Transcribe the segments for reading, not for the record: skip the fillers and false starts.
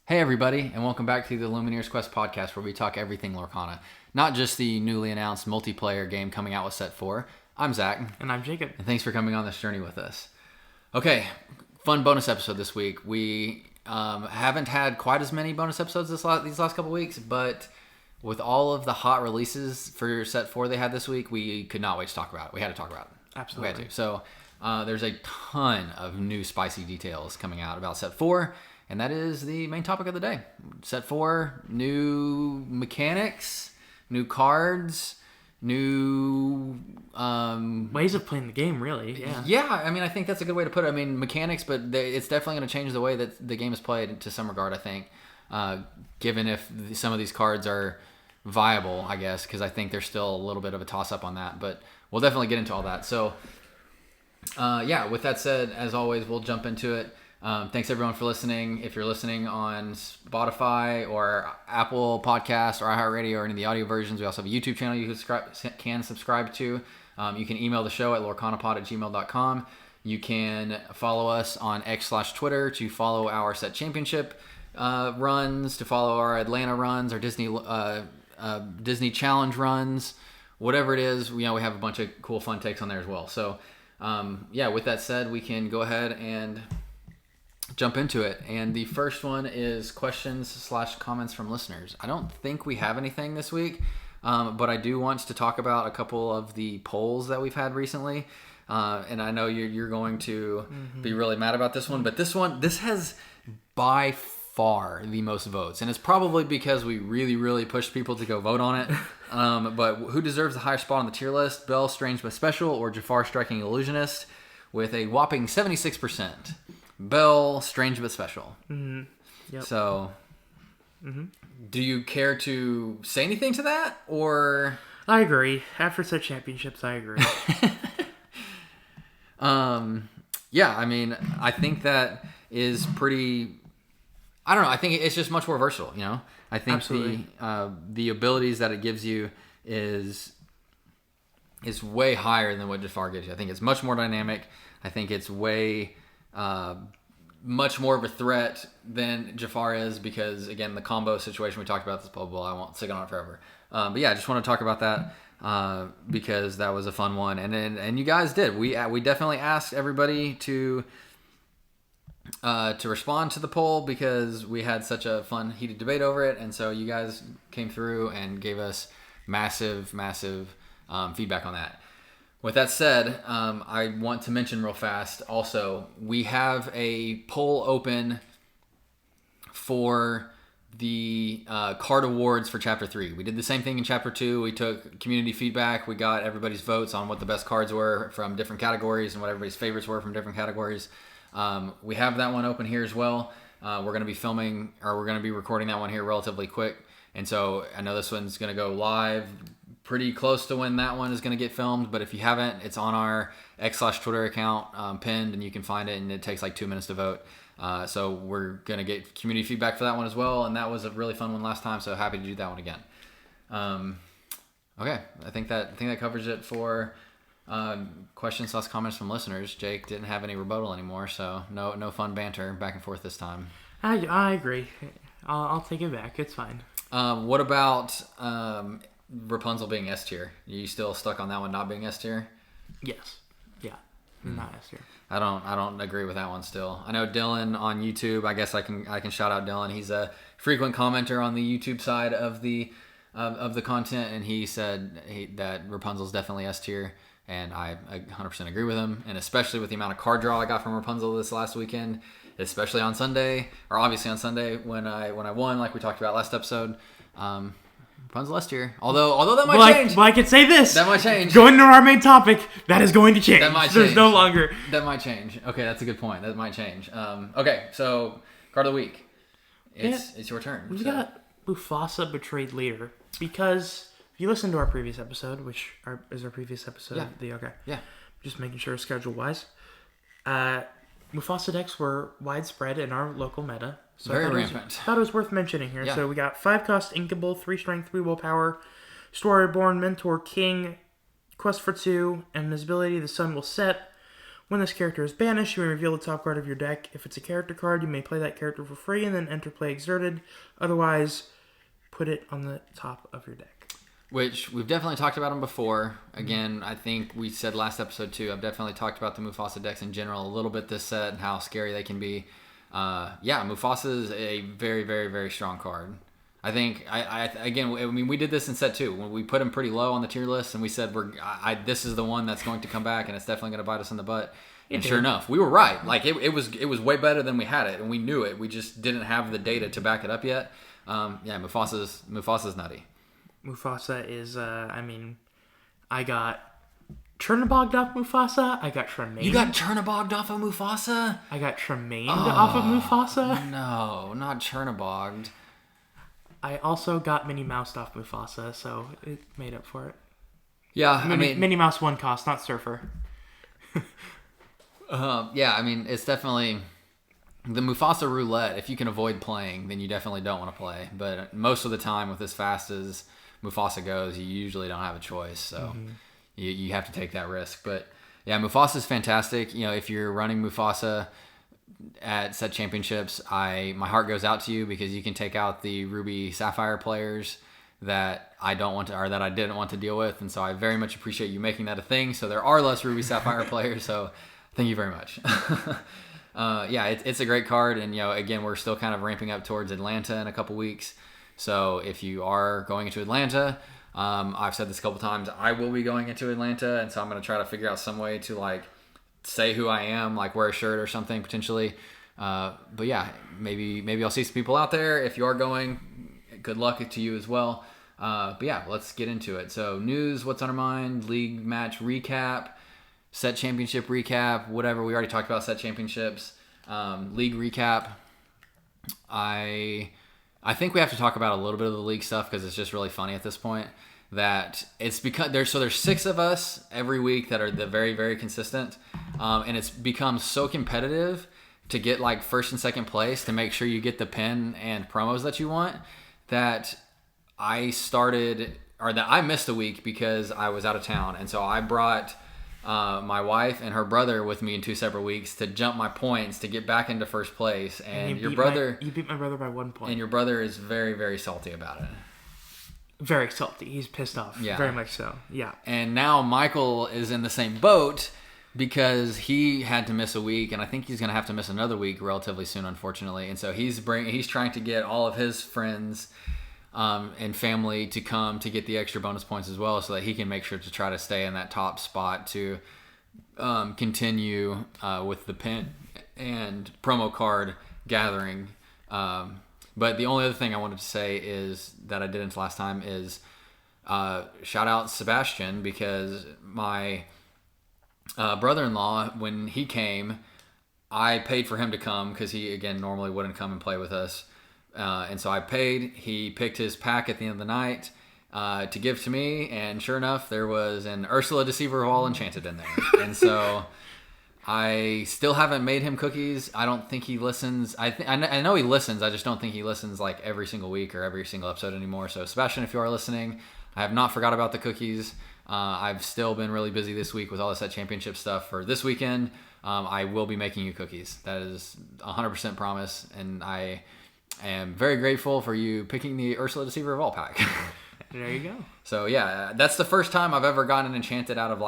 Hey everybody, and welcome back to the Illumineers Quest podcast, where we talk everything Lorcana, not just the newly announced multiplayer game coming out with Set 4. I'm Zach. And I'm Jacob. And thanks for coming on this journey with us. Okay, fun bonus episode this week. We haven't had quite as many bonus episodes these last couple weeks, but with all of the hot releases for Set 4 they had this week, we could not wait to talk about it. We had to talk about it. Absolutely. We had to. So there's a ton of new spicy details coming out about Set 4. And that is the main topic of the day. Set 4, new mechanics, new cards, new... ways of playing the game, really. Yeah, I mean, I think that's a good way to put it. I mean, mechanics, but it's definitely going to change the way that the game is played to some regard, I think. Given if some of these cards are viable, I guess, because I think there's still a little bit of a toss-up on that. But we'll definitely get into all that. So, with that said, as always, we'll jump into it. Thanks everyone for listening. If you're listening on Spotify or Apple Podcast or iHeartRadio or any of the audio versions, we also have a YouTube channel you can subscribe to. You can email the show at lorcanapod@gmail.com. You can follow us on X/Twitter to follow our Set Championship runs, to follow our Atlanta runs, our Disney Challenge runs, whatever it is. We have a bunch of cool fun takes on there as well. So with that said, we can go ahead and jump into it. And the first one is questions/comments from listeners. I don't think we have anything this week, but I do want to talk about a couple of the polls that we've had recently. And I know you're going to be really mad about this one, but this has by far the most votes. And it's probably because we really, really pushed people to go vote on it. But who deserves the higher spot on the tier list? Bell, Strange but Special, or Jafar, Striking Illusionist? With a whopping 76%. Bell, Strange but Special. Mm-hmm. Yep. So, do you care to say anything to that, or? I agree. After Set Championships, I agree. I mean, I think that is pretty. I don't know. I think it's just much more versatile. I think Absolutely. the abilities that it gives you is way higher than what Jafar gives you. I think it's much more dynamic. I think it's way. Much more of a threat than Jafar is, because again, the combo situation we talked about, this blah blah blah, I won't stick on it forever. I just want to talk about that because that was a fun one, and you guys did. We definitely asked everybody to respond to the poll because we had such a fun heated debate over it, and so you guys came through and gave us massive feedback on that. With that said, I want to mention real fast also, we have a poll open for the card awards for Chapter 3. We did the same thing in Chapter 2. We took community feedback. We got everybody's votes on what the best cards were from different categories and what everybody's favorites were from different categories. We have that one open here as well. We're going to be recording that one here relatively quick. And so I know this one's going to go live pretty close to when that one is going to get filmed, but if you haven't, it's on our X/Twitter account pinned, and you can find it, and it takes like 2 minutes to vote. So we're going to get community feedback for that one as well, and that was a really fun one last time, so happy to do that one again. Okay, I think that covers it for questions/comments from listeners. Jake didn't have any rebuttal anymore, so no fun banter back and forth this time. I agree. I'll take it back. It's fine. What about Rapunzel being S tier? Are you still stuck on that one not being S tier? Yes. Yeah. Not S tier. I don't agree with that one still. I know Dylan on YouTube. I guess I can shout out Dylan. He's a frequent commenter on the YouTube side of the content, and he said that Rapunzel's definitely S tier, and I 100% agree with him. And especially with the amount of card draw I got from Rapunzel this last weekend, especially on Sunday, or obviously on Sunday when I won, like we talked about last episode. Rapunzel S tier. Although that might change. Well, I could say this. That might change. Going to our main topic, that is going to change. That might change. There's no longer. That might change. Okay, that's a good point. That might change. Okay, so card of the week. It's your turn. We got Mufasa betrayed later, because if you listen to our previous episode, which is our previous episode, Yeah. Just making sure schedule wise. Mufasa decks were widespread in our local meta. So Very rampant. Thought it was worth mentioning here. Yeah. So we got 5-cost Inkable, 3 strength, 3 willpower, Storyborn, Mentor, King, Quest for 2, and his ability, the sun will set When this character is banished, you may reveal the top card of your deck. If it's a character card, you may play that character for free and then enter play exerted. Otherwise, put it on the top of your deck. Which we've definitely talked about them before. Again, I think we said last episode too, I've definitely talked about the Mufasa decks in general a little bit this set and how scary they can be. Mufasa is a very, very, very strong card. I think, we did this in set 2 when we put him pretty low on the tier list and we said this is the one that's going to come back and it's definitely going to bite us in the butt. And sure enough, we were right. Like it was way better than we had it, and we knew it. We just didn't have the data to back it up yet. Mufasa's nutty. Mufasa is, I got Chernabogged off Mufasa. I got Tremaine. You got Chernabogged off of Mufasa? I got Tremaine off of Mufasa. No, not Chernabogged. I also got Minnie Mouse off Mufasa, so it made up for it. Yeah, Minnie Mouse 1 cost, not Surfer. It's definitely the Mufasa roulette. If you can avoid playing, then you definitely don't want to play. But most of the time, with as fast as Mufasa goes, you usually don't have a choice. So you have to take that risk. But yeah, Mufasa's fantastic. You know, if you're running Mufasa at set championships, my heart goes out to you because you can take out the Ruby Sapphire players that I don't want to, or that I didn't want to deal with. And so I very much appreciate you making that a thing. So there are less Ruby Sapphire players. So thank you very much. It's a great card. And, again, we're still kind of ramping up towards Atlanta in a couple weeks. So if you are going into Atlanta, I've said this a couple times, I will be going into Atlanta. And so I'm going to try to figure out some way to say who I am, wear a shirt or something potentially. But yeah, maybe I'll see some people out there. If you are going, good luck to you as well. But yeah, let's get into it. So news, what's on our mind, league match recap, set championship recap, whatever. We already talked about set championships. League recap. I think we have to talk about a little bit of the league stuff because it's just really funny at this point. That it's because there's 6 of us every week that are the very, very consistent, and it's become so competitive to get first and second place to make sure you get the pin and promos that you want that I missed a week because I was out of town, and so I brought my wife and her brother with me in 2 separate weeks to jump my points to get back into first place. And you beat my brother by 1 point, and your brother is very, very salty about it. Very salty. He's pissed off. Yeah. Very much so. Yeah. And now Michael is in the same boat because he had to miss a week, and I think he's going to have to miss another week relatively soon, unfortunately. And so he's trying to get all of his friends and family to come to get the extra bonus points as well, so that he can make sure to try to stay in that top spot to continue with the pin and promo card gathering. But the only other thing I wanted to say is that I didn't last time is shout out Sebastian, because my brother-in-law, when he came, I paid for him to come because he, again, normally wouldn't come and play with us. And so I paid. He picked his pack at the end of the night to give to me, and sure enough, there was an Ursula Deceiver of All Enchanted in there. And so I still haven't made him cookies. I don't think he listens. I know he listens. I just don't think he listens every single week or every single episode anymore. So Sebastian, if you are listening, I have not forgot about the cookies. I've still been really busy this week with all the set championship stuff for this weekend. I will be making you cookies. That is 100% promise. And I am very grateful for you picking the Ursula Deceiver of All pack. There you go. So yeah, that's the first time I've ever gotten an enchanted out of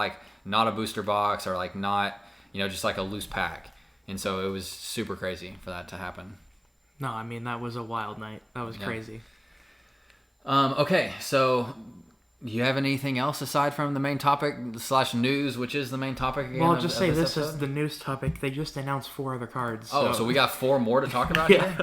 not a booster box or not, just a loose pack. And so it was super crazy for that to happen. No, that was a wild night. That was crazy. Okay, so do you have anything else aside from the main topic / news, which is the main topic again? Well, I'll just say this is the news topic. They just announced 4 other cards. Oh, so we got 4 more to talk about today?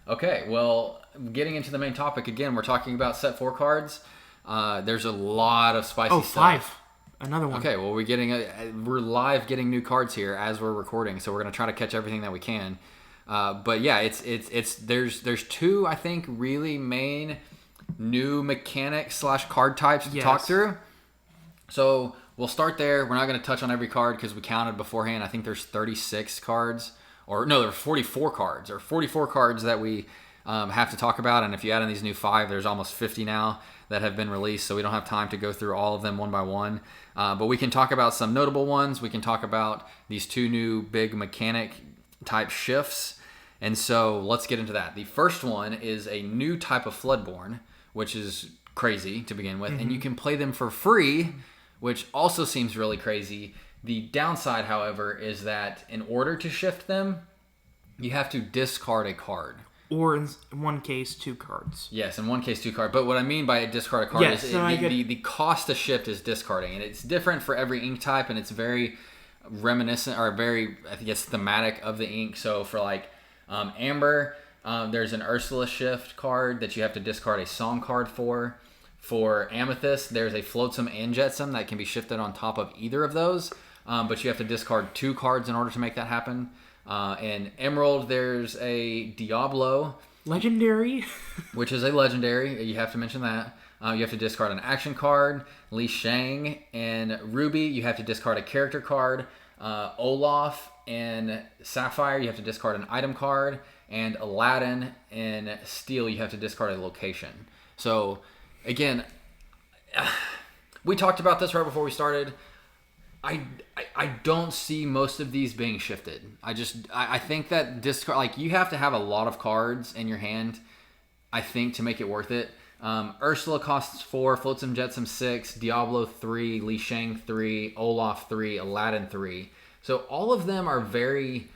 Okay, well, getting into the main topic again, we're talking about set 4 cards. There's a lot of spicy stuff. 5. Another one. Okay, well, we're live getting new cards here as we're recording, so we're gonna try to catch everything that we can. But yeah, there's 2, I think, really main new mechanics / card types to talk through. So we'll start there. We're not gonna touch on every card because we counted beforehand. I think there's 36 cards, or no, there were 44 cards, that we have to talk about. And if you add in these new 5, there's almost 50 now that have been released. So we don't have time to go through all of them one by one. But we can talk about some notable ones. We can talk about these 2 new big mechanic type shifts. And so let's get into that. The first one is a new type of Floodborn, which is crazy to begin with. And you can play them for free, which also seems really crazy. The downside, however, is that in order to shift them, you have to discard a card. Or in one case, 2 cards. Yes, in one case, 2 cards. But what I mean by discard a card is the cost to shift is discarding. And it's different for every ink type, and it's very reminiscent or very, I think it's thematic of the ink. So for like Amber, there's an Ursula shift card that you have to discard a song card for. For Amethyst, there's a Flotsam and Jetsam that can be shifted on top of either of those. But you have to discard 2 cards in order to make that happen. In Emerald, there's a Diablo. Legendary. Which is a legendary. You have to mention that. You have to discard an action card. Li Shang and Ruby, you have to discard a character card. Olaf and Sapphire, you have to discard an item card. And Aladdin and Steel, you have to discard a location. So, again, we talked about this right before we started. I don't see most of these being shifted. I think that discard, like, you have to have a lot of cards in your hand, I think, to make it worth it. Ursula costs 4, Flotsam Jetsam 6, Diablo 3, Li Shang 3, Olaf 3, Aladdin 3. So all of them are very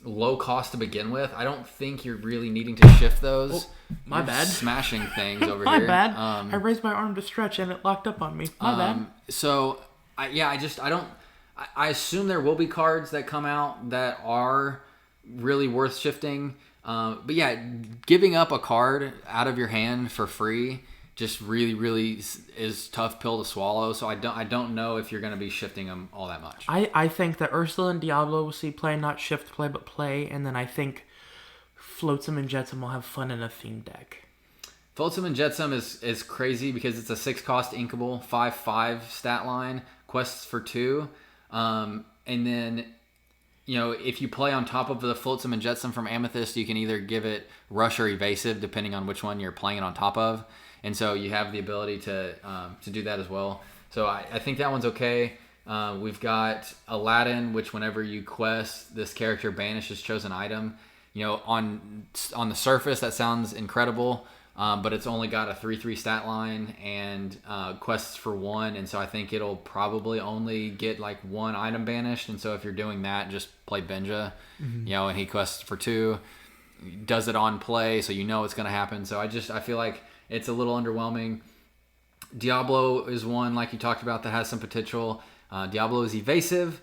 low cost to begin with. I don't think you're really needing to shift those. My bad. Smashing things over my here. My bad. I raised my arm to stretch and it locked up on me. My bad. So I assume there will be cards that come out that are really worth shifting. But yeah, giving up a card out of your hand for free just really is tough pill to swallow. So I don't know if you're going to be shifting them all that much. I think that Ursula and Diablo will see play, not shift play, but play. And then I think Flotsam and Jetsam will have fun in a theme deck. Flotsam and Jetsam is crazy because it's a 6-cost inkable, 5/5 stat line, quests for 2. And then, if you play on top of the Flotsam and Jetsam from Amethyst, you can either give it Rush or Evasive, depending on which one you're playing it on top of. And so you have the ability to do that as well. So I think that one's okay. We've got Aladdin, which whenever you quest, this character banishes chosen item. On the surface, that sounds incredible. But it's only got a 3/3 stat line and quests for 1, and so I think it'll probably only get like 1 item banished. And so if you're doing that, just play Benja, and he quests for 2, does it on play, so it's going to happen. So I feel like it's a little underwhelming. Diablo is one, like you talked about, that has some potential. Diablo is evasive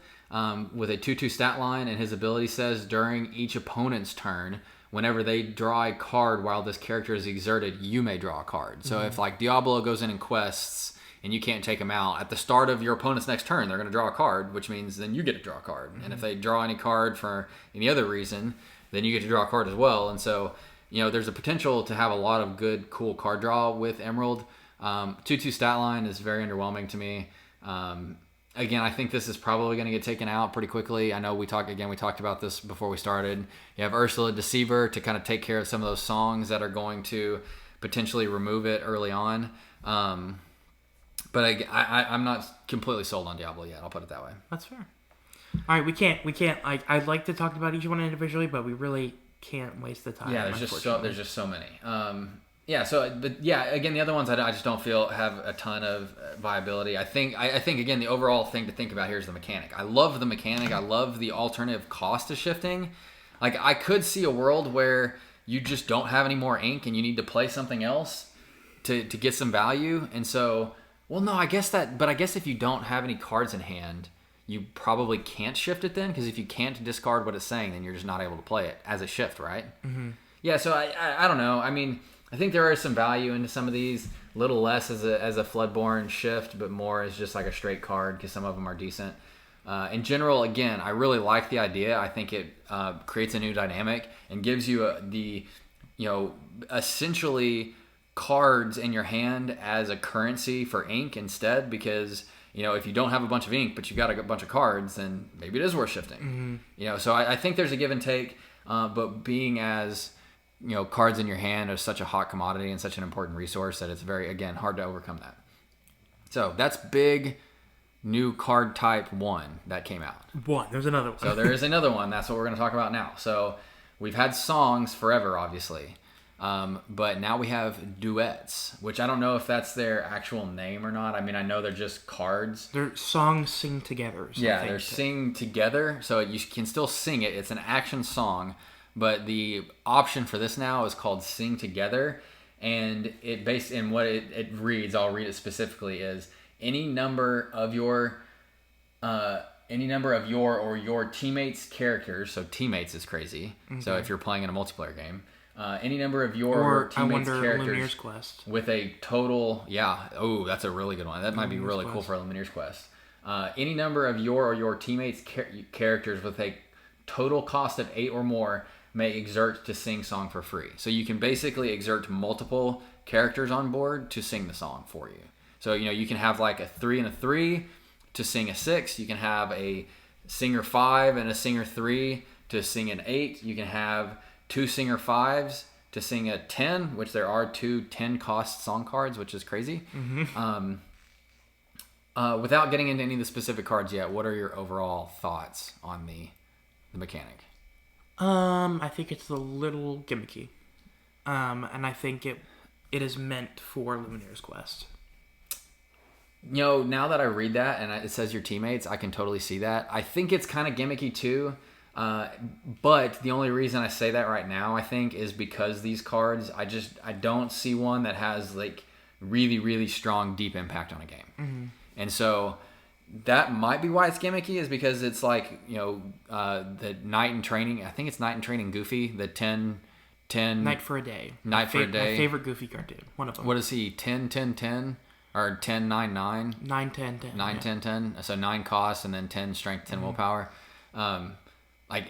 with a 2/2 stat line, and his ability says during each opponent's turn, whenever they draw a card while this character is exerted, you may draw a card. So if like Diablo goes in and quests and you can't take him out, at the start of your opponent's next turn, they're going to draw a card, which means then you get to draw a card. And if they draw any card for any other reason, then you get to draw a card as well. And so, there's a potential to have a lot of good, cool card draw with Emerald. 2/2 stat line is very underwhelming to me. Again, I think this is probably going to get taken out pretty quickly. I know we talked about this before we started. You have Ursula Deceiver to kind of take care of some of those songs that are going to potentially remove it early on. But I'm not completely sold on Diablo yet. I'll put it that way. That's fair. All right, we can't. I'd like to talk about each one individually, but we really can't waste the time. Yeah, there's just so many. Again, the other ones I just don't feel have a ton of viability. I think again, the overall thing to think about here is the mechanic. I love the mechanic. I love the alternative cost to shifting. Like, I could see a world where you just don't have any more ink and you need to play something else to get some value. And so, I guess if you don't have any cards in hand, you probably can't shift it then, because if you can't discard what it's saying, then you're just not able to play it as a shift, right? Mm-hmm. Yeah, so I don't know. I mean, I think there is some value into some of these, a little less as a Floodborn shift, but more as just like a straight card, because some of them are decent. In general, again, I really like the idea. I think it creates a new dynamic and gives you essentially cards in your hand as a currency for ink instead, because if you don't have a bunch of ink but you've got a bunch of cards, then maybe it is worth shifting. Mm-hmm. So I think there's a give and take, but being as cards in your hand are such a hot commodity and such an important resource that it's very, again, hard to overcome that. So that's big new card type 1 that came out. There's another one. So there is another one. That's what we're going to talk about now. So we've had songs forever, obviously. But now we have duets, which I don't know if that's their actual name or not. I mean, I know they're just cards. They're songs sing together. Yeah, they're sing together. So you can still sing it. It's an action song. But the option for this now is called Sing Together. And it based in what it reads, I'll read it specifically, is any number of your or your teammates' characters. So teammates is crazy. Mm-hmm. So if you're playing in a multiplayer game, any number of your teammates' characters Illumineers Quest. with a total, that's a really good one. That might be really cool for Illumineers Quest. Any number of your teammates' characters with a total cost of 8 or more may exert to sing song for free. So you can basically exert multiple characters on board to sing the song for you. So, you can have like a 3 and a 3 to sing a 6. You can have a singer 5 and a singer 3 to sing an 8. You can have 2 singer 5s to sing a 10, which there are 2 10-cost song cards, which is crazy. Mm-hmm. Without getting into any of the specific cards yet, what are your overall thoughts on the mechanic? I think it's a little gimmicky. And I think it is meant for Illumineers Quest. Now that I read that and it says your teammates, I can totally see that. I think it's kind of gimmicky too. But the only reason I say that right now, I think, is because these cards, I don't see one that has like really, really strong, deep impact on a game. Mm-hmm. And so that might be why it's gimmicky, is because it's like, the Night in Training, I think it's Night in Training Goofy, the 10... Night for a Day. My favorite Goofy cartoon. One of them. What is he? 10, 10, 10? Or 10, 9, 9? 9, 10, 10. 9, 10, 10. So 9 cost and then 10 strength, 10 willpower.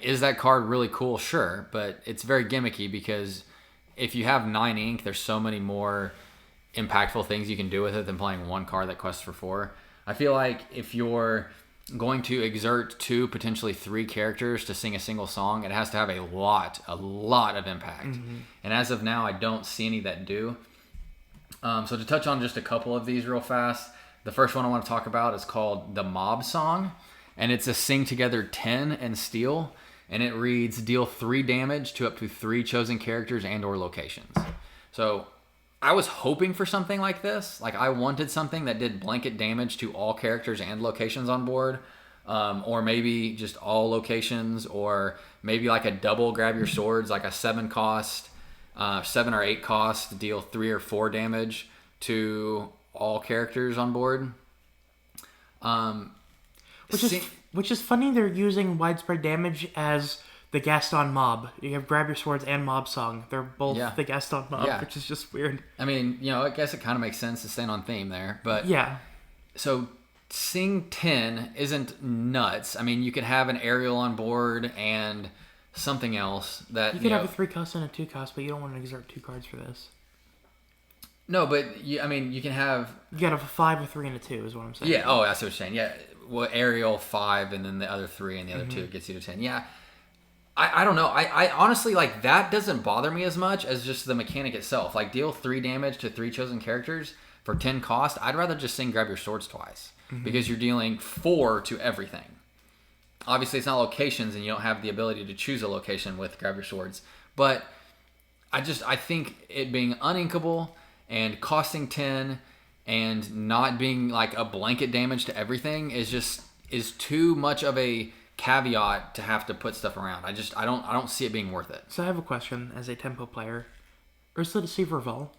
Is that card really cool? Sure. But it's very gimmicky because if you have 9 ink, there's so many more impactful things you can do with it than playing one card that quests for 4. I feel like if you're going to exert 2, potentially 3 characters to sing a single song, it has to have a lot of impact. Mm-hmm. And as of now, I don't see any that do. So to touch on just a couple of these real fast, the first one I want to talk about is called the Mob Song, and it's a sing together 10 and steel, and it reads, deal 3 damage to up to 3 chosen characters and or locations. So I was hoping for something like this. Like, I wanted something that did blanket damage to all characters and locations on board, or maybe just all locations, or maybe like a double grab your swords, like a 7 cost, 7 or 8 cost to deal 3 or 4 damage to all characters on board. Which is funny. They're using widespread damage as the Gaston mob. You have Grab Your Swords and Mob Song. They're both the Gaston mob, which is just weird. I mean, I guess it kind of makes sense to stay on theme there, but yeah. So Sing 10 isn't nuts. I mean, you could have an aerial on board and something else that you could have a 3 cost and a 2 cost, but you don't want to exert 2 cards for this. No, but you can have... You got a 5, a 3, and a 2 is what I'm saying. Yeah, I see what you're saying. Yeah, well, aerial 5 and then the other 3 and the other 2 gets you to 10. Yeah, I don't know. I honestly, like, that doesn't bother me as much as just the mechanic itself. Like, deal 3 damage to 3 chosen characters for 10 cost. I'd rather just sing Grab Your Swords twice because you're dealing 4 to everything. Obviously, it's not locations, and you don't have the ability to choose a location with Grab Your Swords. But I think it being uninkable and costing 10 and not being like a blanket damage to everything is too much of a caveat to have to put stuff around. I don't see it being worth it. So I have a question as a tempo player. Ursula Deceiver of All,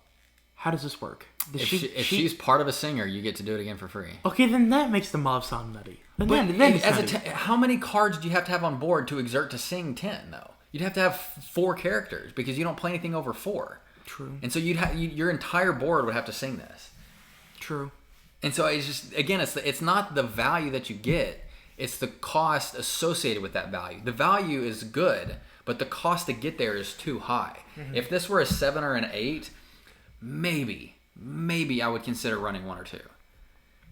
how does this work? If she's part of a singer, you get to do it again for free. Okay, then that makes the mob sound nutty. How many cards do you have to have on board to exert to sing 10, though? You'd have to have 4 characters because you don't play anything over 4. True. And so your entire board would have to sing this. True. And so it's just, again, it's not the value that you get, it's the cost associated with that value. The value is good, but the cost to get there is too high. Mm-hmm. If this were a 7 or an 8, maybe I would consider running 1 or 2.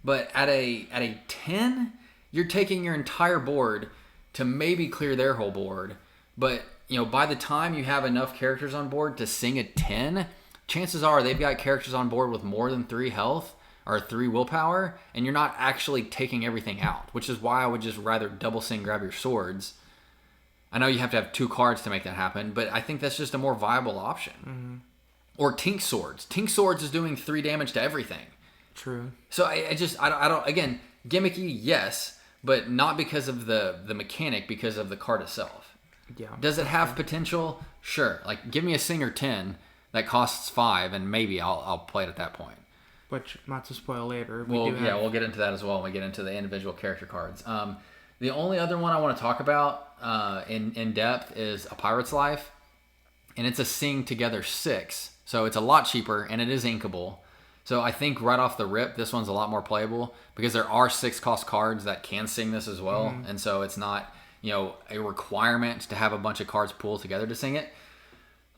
But at a 10, you're taking your entire board to maybe clear their whole board, but by the time you have enough characters on board to sing a 10, chances are they've got characters on board with more than 3 health or 3 willpower, and you're not actually taking everything out, which is why I would just rather double sing grab your swords. I know you have to have 2 cards to make that happen, but I think that's just a more viable option. Mm-hmm. Or Tink Swords. Tink Swords is doing 3 damage to everything. True. So I don't, again, gimmicky, yes, but not because of the mechanic, because of the card itself. Yeah. Does it have potential? Sure. Like, give me a Singer 10 that costs 5, and maybe I'll play it at that point. Which, not to spoil later. We'll get into that as well when we get into the individual character cards. The only other one I want to talk about in depth is A Pirate's Life, and it's a Sing Together 6. So it's a lot cheaper, and it is inkable. So I think right off the rip, this one's a lot more playable because there are 6 cost cards that can sing this as well. Mm-hmm. And so it's not, a requirement to have a bunch of cards pooled together to sing it.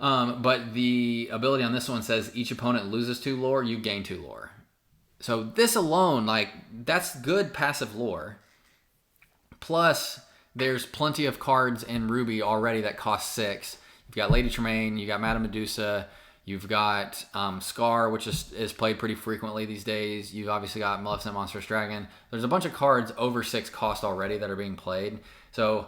But the ability on this one says each opponent loses 2 lore, you gain 2 lore. So this alone, that's good passive lore. Plus, there's plenty of cards in Ruby already that cost 6. You've got Lady Tremaine, you got Madame Medusa, you've got Scar, which is played pretty frequently these days. You've obviously got Maleficent Monstrous Dragon. There's a bunch of cards over 6 cost already that are being played. So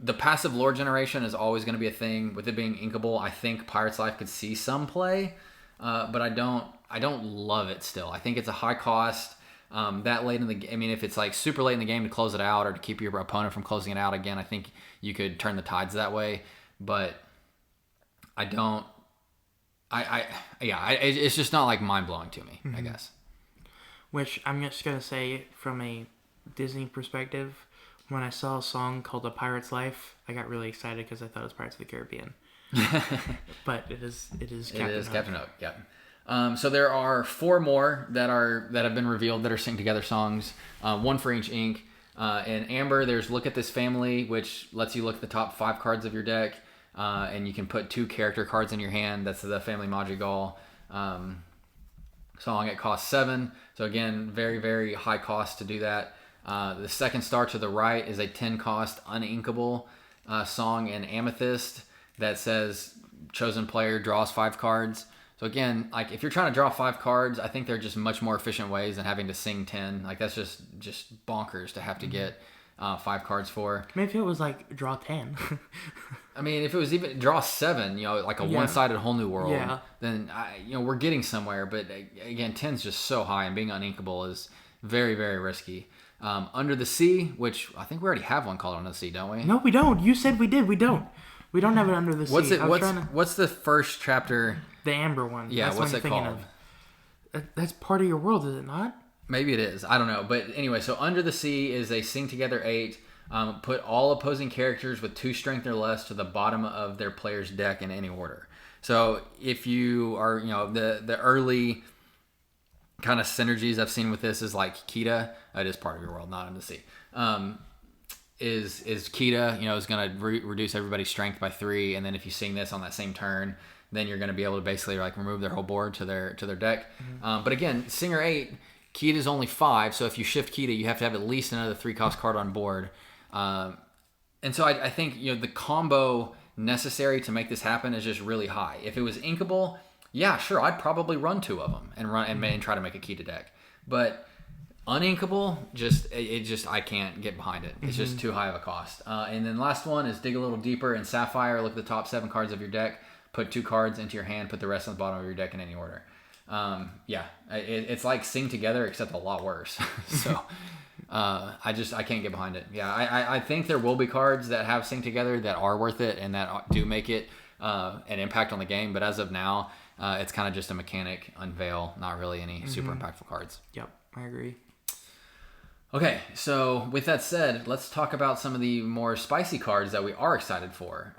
the passive lore generation is always going to be a thing. With it being inkable, I think Pirate's Life could see some play, but I don't love it still. I think it's a high cost. That late in the game, if it's like super late in the game to close it out or to keep your opponent from closing it out again, I think you could turn the tides that way. But it's just not like mind blowing to me, mm-hmm. I guess. Which I'm just gonna say from a Disney perspective, when I saw a song called "A Pirate's Life," I got really excited because I thought it was Pirates of the Caribbean. But it is Captain Hook. Yeah. So there are 4 more that have been revealed that are Sing Together songs. 1 for each ink. In Amber, there's Look at This Family, which lets you look at the top 5 cards of your deck. And you can put 2 character cards in your hand. That's the Family Madrigal song. It costs 7. So again, very, very high cost to do that. The second star to the right is a 10 cost uninkable song in Amethyst that says chosen player draws 5 cards. So again, if you're trying to draw 5 cards, I think they're just much more efficient ways than having to sing 10. That's just bonkers to have to get 5 cards for. Maybe if it was draw 10. If it was even draw 7, one-sided whole new world, then we're getting somewhere. But again, 10's just so high, and being uninkable is very, very risky. Under the Sea, which I think we already have one called Under the Sea, don't we? No, we don't. You said we did. We don't. We don't have it Under the Sea. What's the first chapter? The Amber one. Yeah, what's it called? That's part of your world, is it not? Maybe it is. I don't know. But anyway, so Under the Sea is a Sing Together 8. Put all opposing characters with 2 strength or less to the bottom of their player's deck in any order. So if you are, the early kind of synergies I've seen with this is Kita. It is part of your world, not Under the Sea. Is Kita, is going to reduce everybody's strength by 3. And then if you sing this on that same turn, then you're going to be able to basically remove their whole board to their deck. Mm-hmm. But again, Singer 8, Kita is only 5, so if you shift Kita, you have to have at least another 3 cost card on board. And so I think the combo necessary to make this happen is just really high. If it was inkable, yeah, sure, I'd probably run 2 of them and try to make a Kita deck. But uninkable, I can't get behind it. It's just too high of a cost. And then last one is Dig a Little Deeper in Sapphire. Look at the top 7 cards of your deck. Put 2 cards into your hand. Put the rest on the bottom of your deck in any order. It's like Sing Together, except a lot worse. So I can't get behind it. Yeah, I think there will be cards that have Sing Together that are worth it and that do make it an impact on the game. But as of now, it's kind of just a mechanic unveil, not really any super impactful cards. Yep, I agree. Okay, so with that said, let's talk about some of the more spicy cards that we are excited for.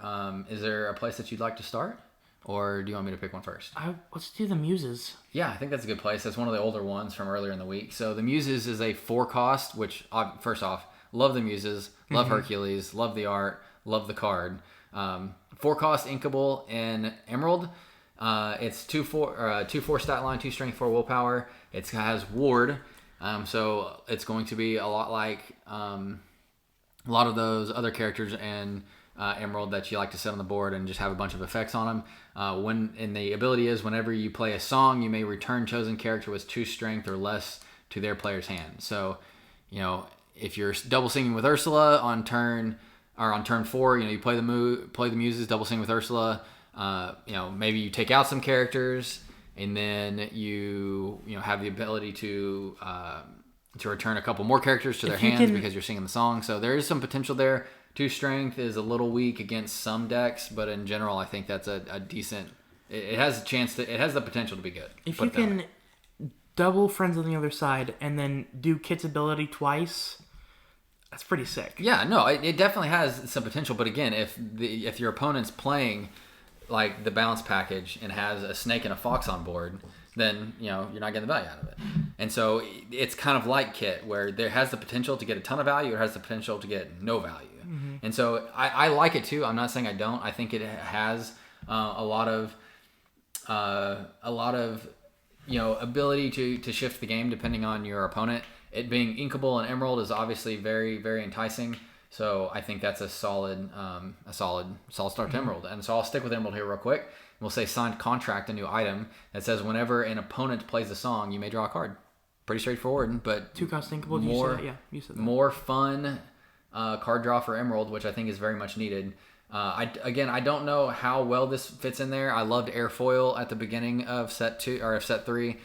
Is there a place that you'd like to start? Or do you want me to pick one first? Let's do the Muses. Yeah, I think that's a good place. That's one of the older ones from earlier in the week. So the Muses is a 4 cost, which, first off, love the Muses, love Hercules, love the art, love the card. 4 cost inkable in Emerald. It's 2/4 stat line, 2 strength, 4 willpower. It has ward. So it's going to be a lot like a lot of those other characters in Emerald that you like to set on the board and just have a bunch of effects on them. And the ability is whenever you play a song, you may return chosen character with 2 strength or less to their player's hand. So, if you're double singing with Ursula on turn 4, you play the muses, double sing with Ursula. Maybe you take out some characters, and then you have the ability to return a couple more characters to their hands because you're singing the song. So there is some potential there. 2 strength is a little weak against some decks, but in general, I think that's a decent. It has the potential to be good. If you can double friends on the other side and then do Kit's ability twice, that's pretty sick. Yeah, no, it definitely has some potential. But again, if your opponent's playing like the balance package and has a snake and a fox on board, then you're not getting the value out of it. And so it's kind of like Kit, where there has the potential to get a ton of value, it has the potential to get no value. Mm-hmm. And so I like it too. I'm not saying I don't. I think it has a lot of ability to shift the game depending on your opponent. It being inkable and emerald is obviously very, very enticing. So I think that's a solid start to emerald. And so I'll stick with emerald here real quick. We'll say signed contract, a new item that says whenever an opponent plays a song, you may draw a card. Pretty straightforward, but 2 cost inkable. You said that. More fun card draw for emerald, which I think is very much needed. I don't know how well this fits in there. I loved airfoil at the beginning of set 2 or of set 3.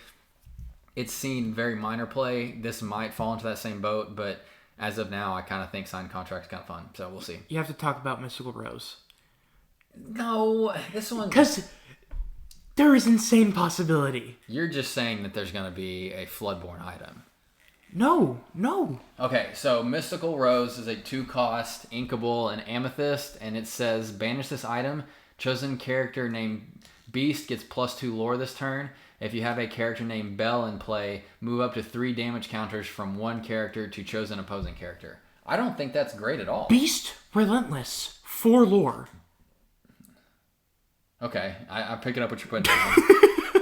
It's seen very minor play. This might fall into that same boat, but as of now, I kind of think signed contract is kind of fun. So we'll see. You have to talk about Mystical Rose. No, this one... Because there is insane possibility. You're just saying that there's going to be a Floodborn item. No. Okay, so Mystical Rose is a 2-cost, inkable, and amethyst, and it says, banish this item. Chosen character named Beast gets +2 lore this turn. If you have a character named Belle in play, move up to 3 damage counters from one character to chosen opposing character. I don't think that's great at all. Beast Relentless, 4 lore. Okay, I'm picking up what you're putting down.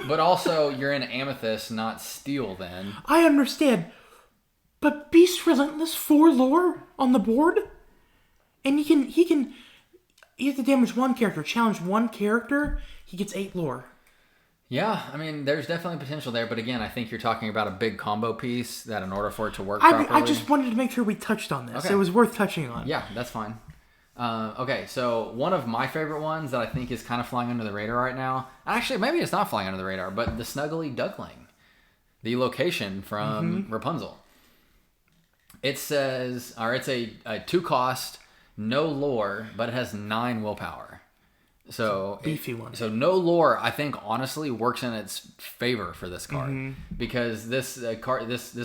But also, you're in Amethyst, not Steel then. I understand. But Beast Relentless, 4 lore on the board? And you have to damage one character, challenge one character, he gets 8 lore. Yeah, I mean, there's definitely potential there, but again, I think you're talking about a big combo piece that in order for it to work properly... I just wanted to make sure we touched on this. Okay. It was worth touching on. Yeah, that's fine. Okay, so one of my favorite ones that I think is kind of flying under the radar right now... Actually, maybe it's not flying under the radar, but the Snuggly Duckling. The location from Rapunzel. It says... Or it's a 2-cost, no lore, but it has 9 willpower. So beefy one. So no lore, I think honestly works in its favor for this card because this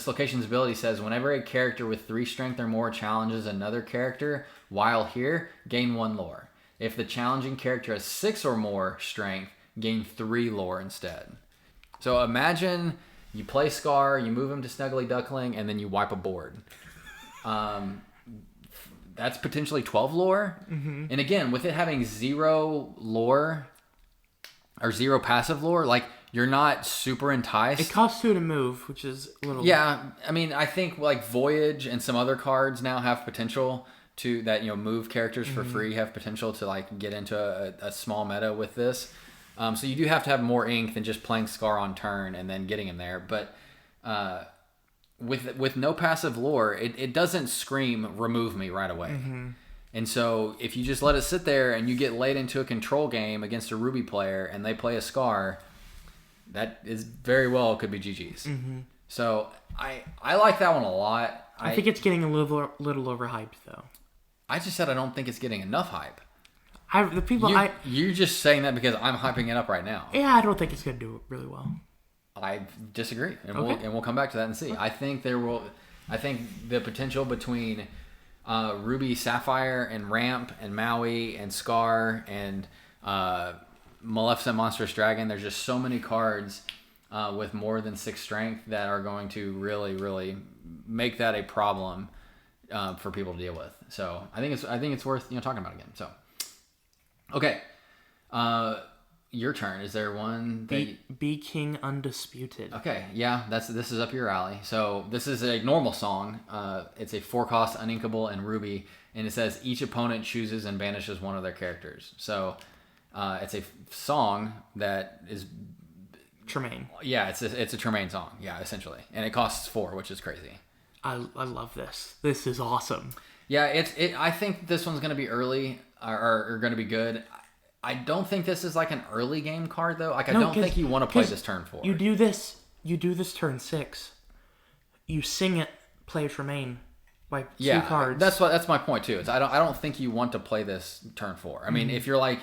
location's ability says whenever a character with 3 strength or more challenges another character while here, gain 1 lore. If the challenging character has 6 or more strength, gain 3 lore instead. So imagine you play Scar, you move him to Snuggly Duckling, and then you wipe a board. That's potentially 12 lore. Mm-hmm. And again, with it having 0 lore or 0 passive lore, like you're not super enticed. It costs 2 to move, which is a little... Yeah, I mean, I think like Voyage and some other cards now have potential to that, move characters for free have potential to like get into a small meta with this. So you do have to have more ink than just playing Scar on turn and then getting him there. But with no passive lore, it doesn't scream remove me right away. And so if you just let it sit there and you get laid into a control game against a Ruby player and they play a Scar, that is very well could be GG's. So I like that one a lot. I think it's getting a little overhyped though. I just said I don't think it's getting enough hype. You're just saying that because I'm hyping it up right now. Yeah, I don't think it's going to do really well. I disagree, and okay. we'll come back to that and see. I think the potential between Ruby Sapphire and Ramp and Maui and Scar and Maleficent Monstrous Dragon. There's just so many cards with more than 6 strength that are going to really, really make that a problem for people to deal with. So I think it's worth talking about again. So okay. your turn. Is there one that Be King Undisputed. Okay, yeah, this is up your alley. So this is a normal song. It's a 4-cost uninkable and ruby, and it says each opponent chooses and banishes one of their characters. So it's a song that is Tremaine. Yeah, it's a Tremaine song. Yeah, essentially, and it costs 4, which is crazy. I love this. This is awesome. Yeah, I think this one's going to be early or going to be good. I don't think this is like an early game card though. Like I don't think you want to play this turn 4. You do this turn 6. You sing it, play Tremaine. Like 2 cards. That's my point too. I don't think you want to play this turn 4. I mean, if you're like,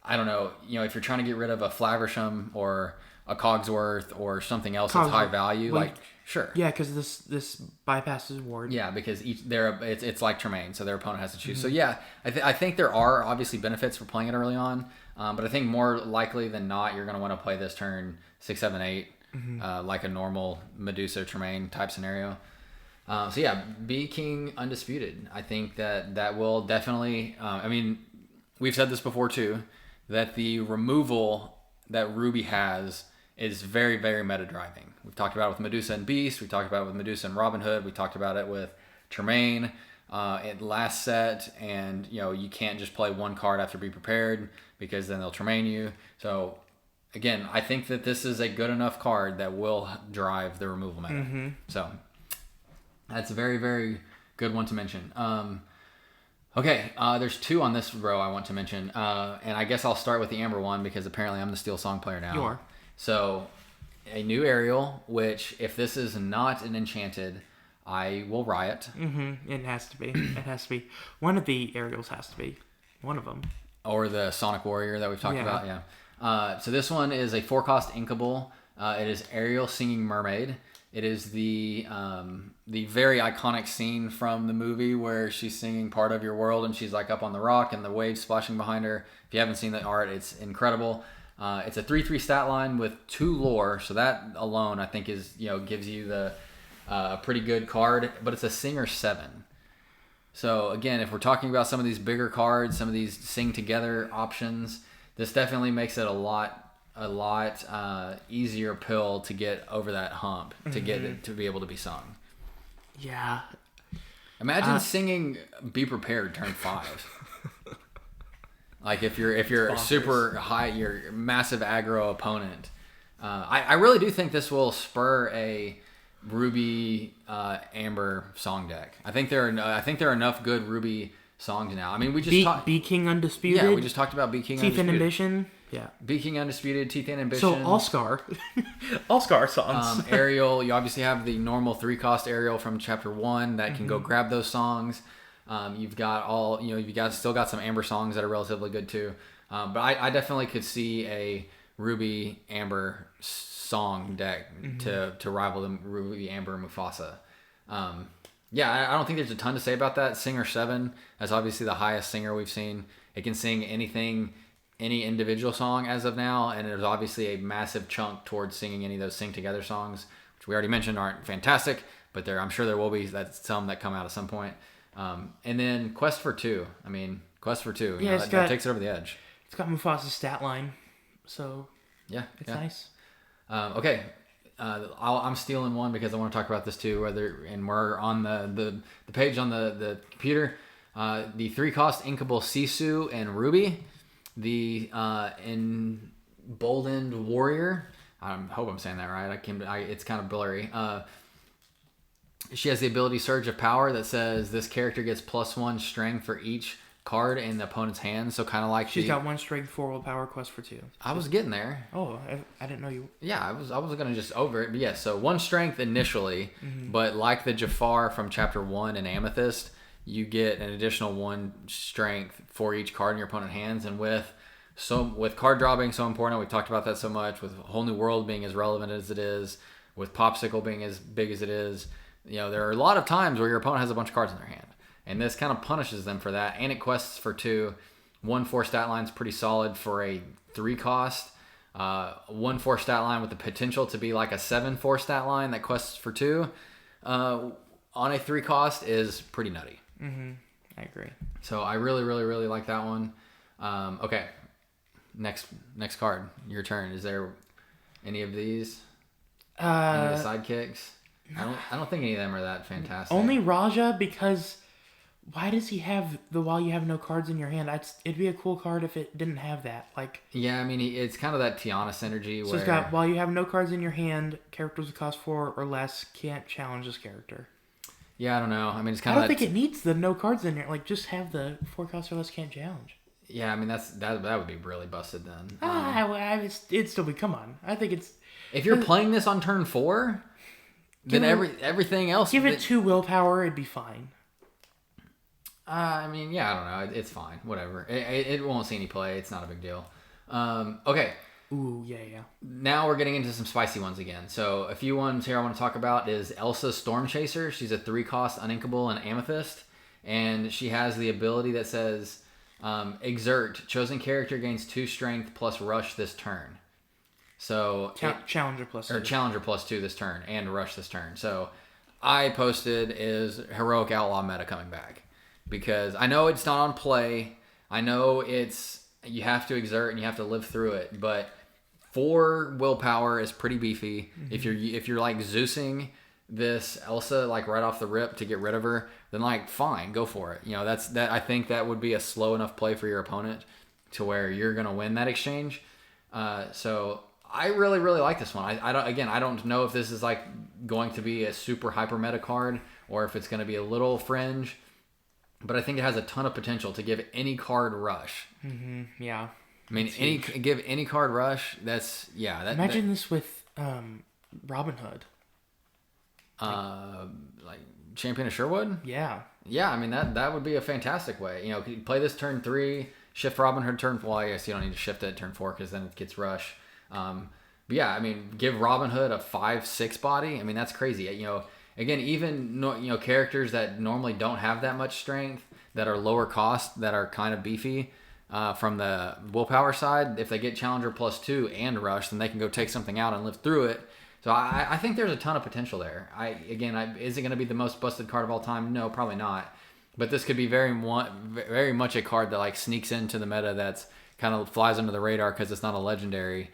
I don't know, if you're trying to get rid of a Flaversham or a Cogsworth or something else that's high value, like sure. Yeah, because this bypasses ward. Yeah, because it's like Tremaine, so their opponent has to choose. So yeah, I think there are obviously benefits for playing it early on, but I think more likely than not, you're going to want to play this turn 6, 7, 8, like a normal Medusa Tremaine type scenario. So yeah, Be King Undisputed. I think that will definitely. I mean, we've said this before too, that the removal that Ruby has is very, very meta driving. We've talked about it with Medusa and Beast. We talked about it with Medusa and Robin Hood. We talked about it with Tremaine at last set. And, you can't just play one card after Be Prepared because then they'll Tremaine you. So, again, I think that this is a good enough card that will drive the removal meta. So, that's a very, very good one to mention. Okay, there's 2 on this row I want to mention. And I guess I'll start with the Amber one because apparently I'm the Steel Song player now. You are. So, a new Ariel, which if this is not an enchanted, I will riot. It has to be. It has to be. One of the Ariels has to be. One of them. Or the Sonic Warrior that we've talked about, yeah. So this one is a 4-cost inkable. It is Ariel singing Mermaid. It is the very iconic scene from the movie where she's singing Part of Your World and she's like up on the rock and the waves splashing behind her. If you haven't seen the art, it's incredible. It's a 3/3 stat line with 2 lore, so that alone I think is gives you the pretty good card. But it's a Singer 7. So again, if we're talking about some of these bigger cards, some of these sing together options, this definitely makes it a lot easier pill to get over that hump to get it to be able to be sung. Yeah. Imagine singing "Be Prepared" turn 5. Like if you're super high, your massive aggro opponent. I really do think this will spur a Ruby Amber song deck. I think there are enough good Ruby songs now. I mean, we just Be King Undisputed. Yeah, we just talked about Be King Teeth Undisputed. and Ambition. Yeah. Be King Undisputed, Teeth and Ambition. So All-Scar. All-Scar songs. Ariel, you obviously have the normal 3-cost Ariel from Chapter 1 that can go grab those songs. You've got still got some Amber songs that are relatively good too. But I definitely could see a Ruby Amber song deck to rival the Ruby Amber Mufasa. I don't think there's a ton to say about that. Singer 7, that's obviously the highest singer we've seen. It can sing anything, any individual song as of now, and there's obviously a massive chunk towards singing any of those sing together songs, which we already mentioned aren't fantastic, but I'm sure there will be some that come out at some point. And then Quest for 2. I mean, Quest for 2. Yeah, that takes it over the edge. It's got Mufasa's stat line, so yeah, it's nice. Okay. I'm stealing one because I want to talk about this too. And we're on the page on the computer. The 3-cost inkable Sisu and Ruby, the emboldened warrior. I hope I'm saying that right. It's kind of blurry. She has the ability Surge of Power that says this character gets +1 strength for each card in the opponent's hand. So kind of like she's got 1 strength, 4 willpower, Quest for 2. I was getting there. Oh, I didn't know you. Yeah, I was gonna just over it, but yeah. So 1 strength initially, but like the Jafar from Chapter 1 in Amethyst, you get an additional 1 strength for each card in your opponent's hands. And with card draw being so important, we talked about that so much. With Whole New World being as relevant as it is, with Popsicle being as big as it is, there are a lot of times where your opponent has a bunch of cards in their hand. And this kind of punishes them for that. And it quests for 2. 1/4 stat line is pretty solid for a 3-cost. 1/4 stat line with the potential to be like a 7/4 stat line that quests for 2 on a 3-cost is pretty nutty. I agree. So I really, really, really like that one. Okay. next card. Your turn. Is there any of these? Any of the sidekicks? I don't think any of them are that fantastic. Only Raja, because why does he have the while you have no cards in your hand? It'd be a cool card if it didn't have that. Like, yeah, I mean, it's kind of that Tiana synergy. So where... it's got, while you have no cards in your hand, characters that cost 4 or less can't challenge this character. Yeah, I don't know. I mean, it's kind of. I don't think it needs the no cards in there. Like, just have the 4 cost or less can't challenge. Yeah, I mean, that would be really busted then. It'd still be, come on. I think it's... If you're playing this on turn 4, then everything else... Give it 2 willpower, it'd be fine. I mean, yeah, I don't know. It's fine. Whatever. It won't see any play. It's not a big deal. Okay. Ooh, yeah. Now we're getting into some spicy ones again. So a few ones here I want to talk about is Elsa Storm Chaser. She's a 3-cost uninkable and amethyst. And she has the ability that says, exert. Chosen character gains 2 strength plus rush this turn. So Challenger plus 2. Or Challenger plus 2 this turn and rush this turn. So I posted is Heroic Outlaw meta coming back. Because I know it's not on play. I know you have to exert and you have to live through it. But 4 willpower is pretty beefy. Mm-hmm. If you're like Zeusing this Elsa like right off the rip to get rid of her, then like fine, go for it. You know, I think that would be a slow enough play for your opponent to where you're gonna win that exchange. So I really, really like this one. I don't know if this is like going to be a super hyper meta card or if it's gonna be a little fringe. But I think it has a ton of potential to give any card rush. Mm-hmm. Yeah. I mean, give any card rush. Imagine this with Robin Hood. Like Champion of Sherwood. Yeah. Yeah, I mean that would be a fantastic way. You know, play this turn 3, shift Robin Hood turn 4. Well, I guess you don't need to shift it at turn 4 because then it gets rush. But yeah, I mean, give Robin Hood a 5/6 body. I mean, that's crazy. You know. Again, even characters that normally don't have that much strength, that are lower cost, that are kind of beefy from the willpower side, if they get Challenger plus 2 and rush, then they can go take something out and live through it. So I think there's a ton of potential there. Is it going to be the most busted card of all time? No, probably not. But this could be very much a card that like sneaks into the meta that's kind of flies under the radar because it's not a legendary.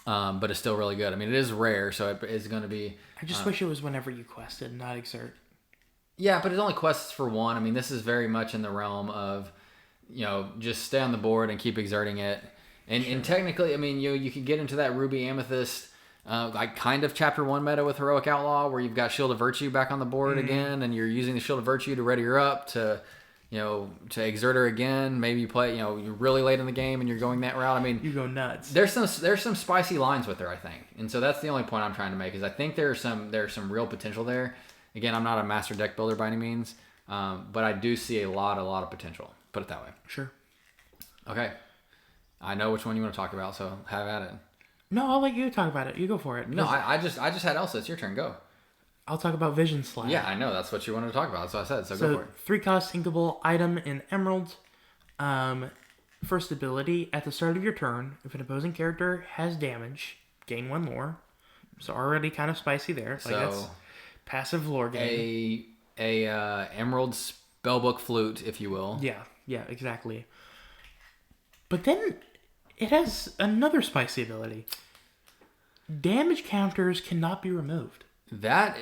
But it's still really good. I mean, it is rare, so it is going to be... I just wish it was whenever you quested, not exert. Yeah, but it only quests for 1. I mean, this is very much in the realm of, just stay on the board and keep exerting it. And technically, I mean, you could get into that Ruby Amethyst, like kind of Chapter 1 meta with Heroic Outlaw, where you've got Shield of Virtue back on the board again, and you're using the Shield of Virtue to ready her up to exert her again. Maybe you play, you're really late in the game and you're going that route. I mean, you go nuts. There's some spicy lines with her, I think. And so that's the only point I'm trying to make is I think there's some real potential there. Again, I'm not a master deck builder by any means, but I do see a lot of potential. Put it that way. Sure. Okay. I know which one you want to talk about, so have at it. No, I'll let you talk about it. You go for it. No, I just had Elsa. It's your turn. Go. I'll talk about Vision Slash. Yeah, I know. That's what you wanted to talk about. That's what I said. So go for it. 3-cost inkable item in Emerald. First ability, at the start of your turn, if an opposing character has damage, gain 1 lore. So already kind of spicy there. Like that's passive lore gain. A Emerald spellbook flute, if you will. Yeah, exactly. But then it has another spicy ability. Damage counters cannot be removed. I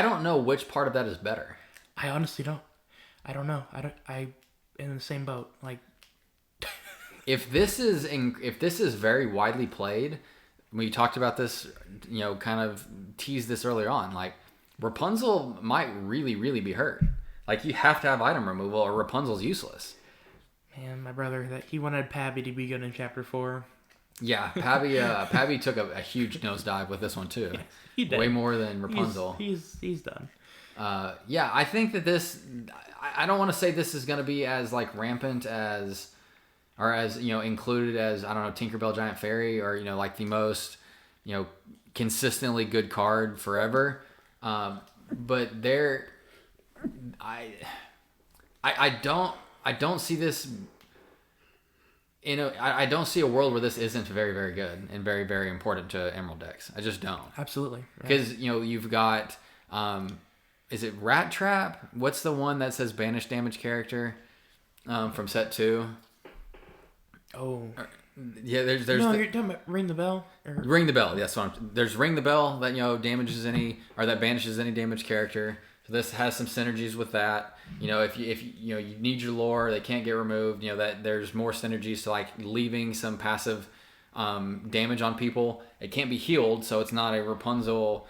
don't know which part of that is better. I honestly don't. I don't know. I in the same boat. Like, if this is very widely played, we talked about this, kind of teased this earlier on. Like, Rapunzel might really, really be hurt. Like, you have to have item removal, or Rapunzel's useless. Man, my brother, that he wanted Pabby to be good in Chapter 4. Yeah, Pabby took a huge nosedive with this one too. Yeah, he did. Way more than Rapunzel. He's done. Yeah, I think that this. I don't want to say this is going to be as like rampant as, or as included as, I don't know, Tinkerbell Giant Fairy, or like the most consistently good card forever. But there, I don't see this. I don't see a world where this isn't very, very good and very, very important to Emerald decks. I just don't. Absolutely. Because, you've got, is it Rat Trap? What's the one that says banish damage character from set 2? Oh. Yeah, there's No, you're talking about Ring the Bell? Ring the Bell. That's what there's Ring the Bell that damages any or that banishes any damaged character. So this has some synergies with that. If you need your lore, they can't get removed. That there's more synergies to like leaving some passive damage on people. It can't be healed, so it's not a Rapunzel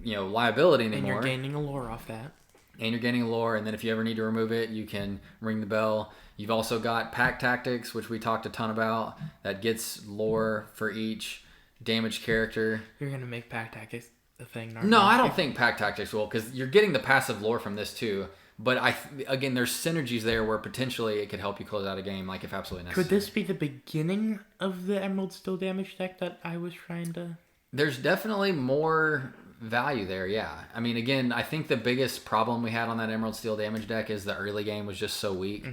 liability anymore. And you're gaining a lore off that. And you're gaining lore, and then if you ever need to remove it, you can ring the bell. You've also got pack tactics, which we talked a ton about, that gets lore for each damaged character. You're going to make pack tactics a thing, No, I don't think pack tactics will, because you're getting the passive lore from this too. But again, there's synergies there where potentially it could help you close out a game, like if absolutely necessary. Could this be the beginning of the Emerald Steel damage deck that I was trying to... There's definitely more value there, yeah. I mean, again, I think the biggest problem we had on that Emerald Steel damage deck is the early game was just so weak.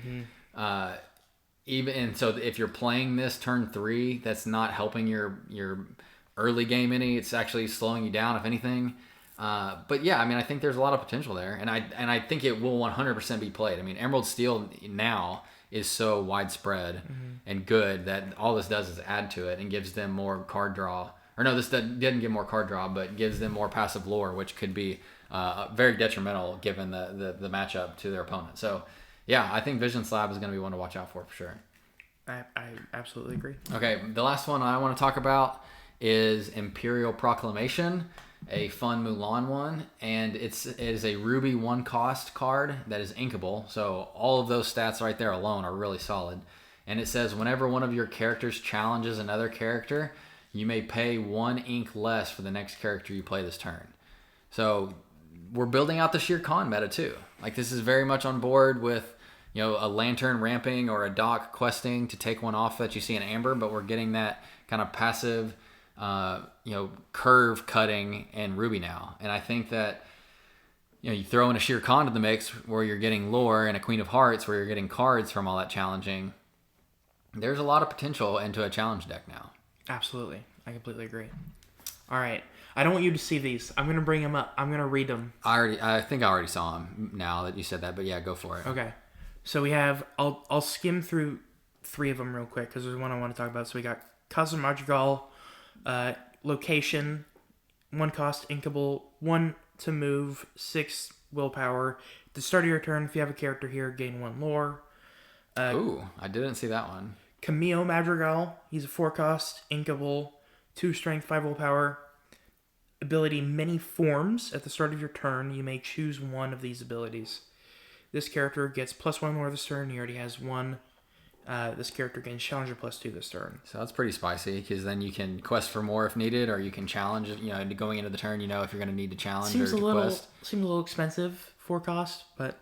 So if you're playing this turn 3, that's not helping your early game any. It's actually slowing you down, if anything. But yeah, I mean, I think there's a lot of potential there, and I think it will 100% be played. I mean, Emerald Steel now is so widespread and good that all this does is add to it and gives them more card draw. Or no, this didn't give more card draw, but gives them more passive lore, which could be very detrimental given the matchup to their opponent. So, yeah, I think Vision Slab is going to be one to watch out for sure. I absolutely agree. Okay, the last one I want to talk about is Imperial Proclamation, a fun Mulan one, and it is a Ruby 1-cost card that is inkable. So all of those stats right there alone are really solid. And it says whenever one of your characters challenges another character, you may pay 1 ink less for the next character you play this turn. So we're building out the Shere Khan meta too. Like this is very much on board with a lantern ramping or a dock questing to take one off that you see in Amber, but we're getting that kind of passive curve cutting in Ruby now. And I think that you throw in a Shere Khan to the mix where you're getting lore and a Queen of Hearts where you're getting cards from all that challenging. There's a lot of potential into a challenge deck now. Absolutely. I completely agree. All right. I don't want you to see these. I'm going to bring them up. I'm going to read them. I think I already saw them now that you said that, but yeah, go for it. Okay. So we have, I'll skim through 3 of them real quick because there's one I want to talk about. So we got Cousin Madrigal, location, 1 cost, inkable, 1 to move, 6 willpower. At the start of your turn, if you have a character here, gain 1 lore. Ooh, I didn't see that one. Camille Madrigal, he's a 4 cost, inkable, 2 strength, 5 willpower. Ability Many Forms. At the start of your turn, you may choose one of these abilities. This character gets +1 lore this turn. He already has 1. This character gains Challenger +2 this turn. So that's pretty spicy because then you can quest for more if needed, or you can challenge. Going into the turn, if you're going to need to challenge Seems or to quest. Seems a little expensive, 4 cost, but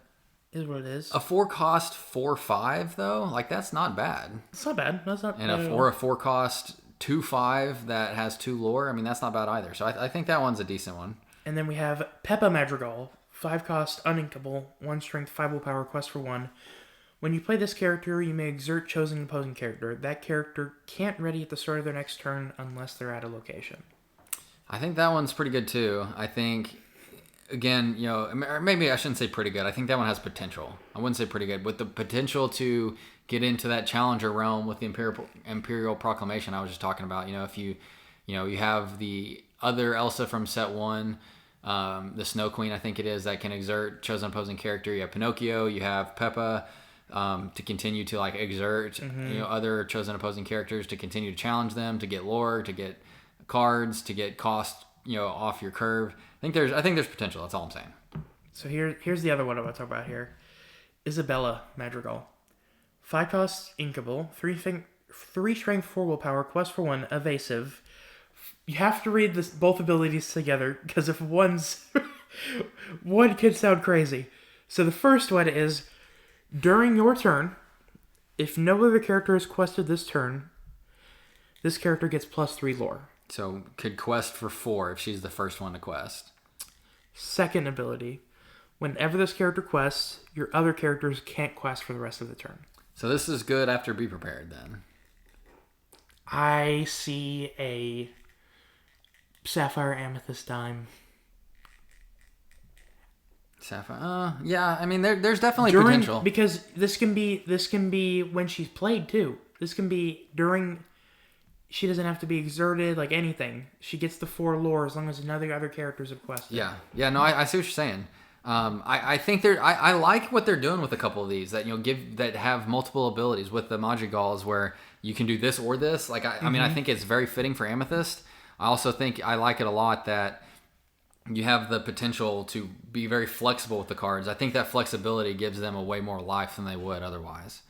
is what it is. A 4 cost 4/5 though, like that's not bad. It's not bad. That's not. And a 4 cost 2/5 that has 2 lore. I mean, that's not bad either. So I think that one's a decent one. And then we have Peppa Madrigal, 5 cost, uninkable, 1 strength, 5 willpower, quest for 1. When you play this character, you may exert chosen opposing character. That character can't ready at the start of their next turn unless they're at a location. I think that one's pretty good too. I think, again, or maybe I shouldn't say pretty good. I think that one has potential. I wouldn't say pretty good, with the potential to get into that challenger realm with the Imperial Proclamation I was just talking about. If you have the other Elsa from set 1, the Snow Queen, I think it is, that can exert chosen opposing character. You have Pinocchio, you have Peppa, to continue to like exert other chosen opposing characters to continue to challenge them, to get lore, to get cards, to get cost off your curve. I think there's potential. That's all I'm saying. So here's the other one I want to talk about here. Isabella Madrigal, 5 cost, inkable, 3 strength, 4 willpower, quest for 1, evasive. You have to read both abilities together because if one could sound crazy. So the first one is, during your turn, if no other character is quested this turn, this character gets +3 lore. So could quest for 4 if she's the first one to quest. Second ability, whenever this character quests, your other characters can't quest for the rest of the turn. So this is good after Be Prepared then. I see a Sapphire Amethyst dime. Sapphire. Yeah, I mean there's definitely potential because this can be when she's played too. This can be during. She doesn't have to be exerted, like anything. She gets the 4 lore as long as other characters have quested. Yeah. No, I see what you're saying. I think I like what they're doing with a couple of these that that have multiple abilities with the Madrigals where you can do this or this. Like I mean I think it's very fitting for Amethyst. I also think I like it a lot that you have the potential to be very flexible with the cards. I think that flexibility gives them a way more life than they would otherwise.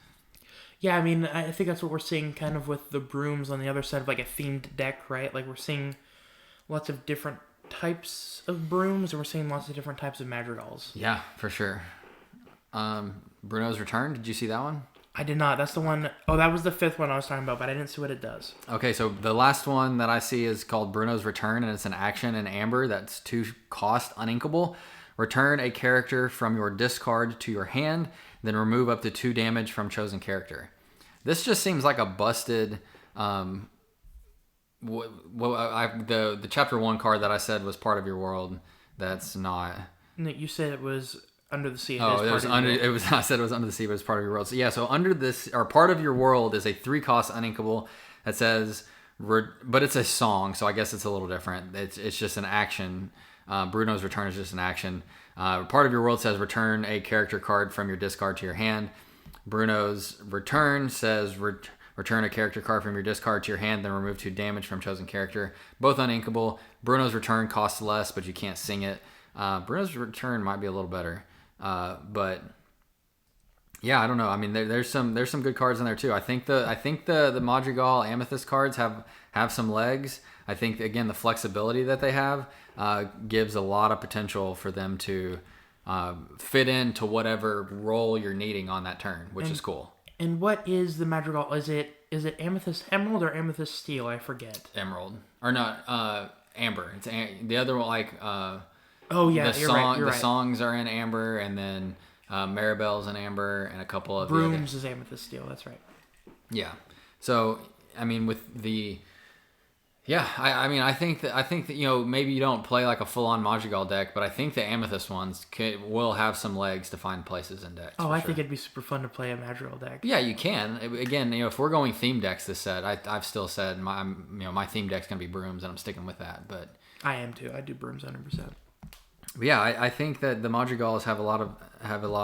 Yeah, I mean, I think that's what we're seeing kind of with the brooms on the other side of like a themed deck, right? Like we're seeing lots of different types of brooms and we're seeing lots of different types of madrigals. Yeah, for sure. Bruno's Return, did you see that one? I did not. That's the one. Oh, that was the 5th one I was talking about, but I didn't see what it does. Okay, so the last one that I see is called Bruno's Return, and it's an action in Amber that's 2 cost, uninkable. Return a character from your discard to your hand, then remove up to 2 damage from chosen character. This just seems like a busted. The chapter 1 card that I said was part of your world. That's not. No, you said it was Under the Sea. Oh, it was under. It was. I said it was Under the Sea, but it's part of your world. So yeah. So under this, or part of your world, is a 3 cost uninkable that says, but it's a song, so I guess it's a little different. It's just an action. Bruno's Return is just an action. Part of your world says return a character card from your discard to your hand. Bruno's Return says return a character card from your discard to your hand, then remove 2 damage from chosen character. Both uninkable. Bruno's Return costs less, but you can't sing it. Bruno's Return might be a little better. But yeah, I don't know. I mean, there's some good cards in there too. I think the Madrigal Amethyst cards have some legs. I think again the flexibility that they have gives a lot of potential for them to fit into whatever role you're needing on that turn, which is cool. And what is the Madrigal? Is it Amethyst Emerald or Amethyst Steel? I forget. Emerald or not? Amber. It's the other one like. Oh yeah, the you're song, right. You're the right. songs are in Amber, and then Maribel's in Amber, and a couple of Brooms is Amethyst Steel. That's right. Yeah. So I mean, with the I mean, I think that maybe you don't play like a full on Madrigal deck, but I think the Amethyst ones will have some legs to find places in decks. Oh, I think it'd be super fun to play a Madrigal deck. Yeah, you can. Again, if we're going theme decks this set, I've still said my theme deck's gonna be Brooms, and I'm sticking with that. But I am too. I do Brooms 100%. But yeah, I think that the Madrigals have a lot